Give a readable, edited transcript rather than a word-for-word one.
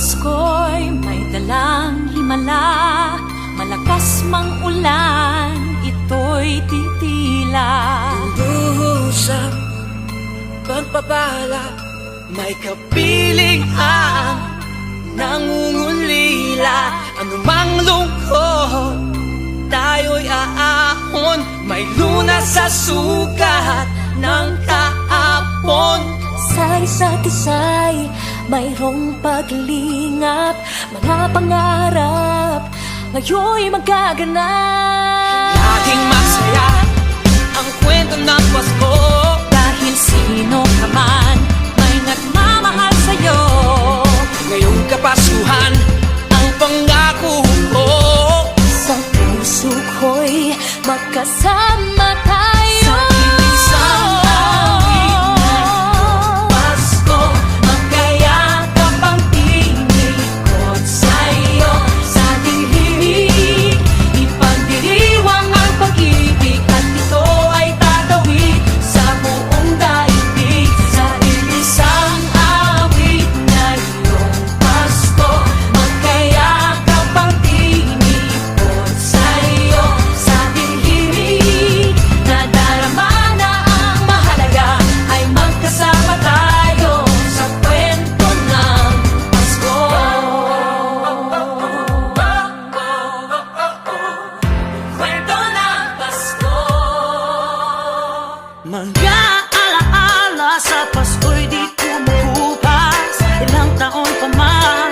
Pasko'y may dalang himala, malakas mang ulan, ito'y titila. Usap, pagpapala, may kapiling ang nangungulila. Anumang lungkot, tayo'y aahon. May lunas sa sukat ng kahapon. Sa isa't isa'y mayroong paglingap, mga pangarap ngayon'y magaganap. Laging masaya ang kwento ng Pasko, Dahil sino ka man may nagmamahal sa'yo. ngayong Kapaskuhan ang pangako ko. Sa puso ko'y magkasama tayo. Sa isang awit ng Pasko, magkayakap ang tinikod sa'yo. Sa ating himig, ipagdiriwang ang pag-ibig, at ito ay tatawid sa buong daigdig. Sa isang awit na iyong Pasko, magkayakap ang tinikod sa'yo. Sa ating himig, nadarama na ang mahalaga, ay magkasama tayo sa kwento ng Pasko. Kwento ng Pasko. Mga alaala sa Pasko'y di kumukupas. Ilang taon pa man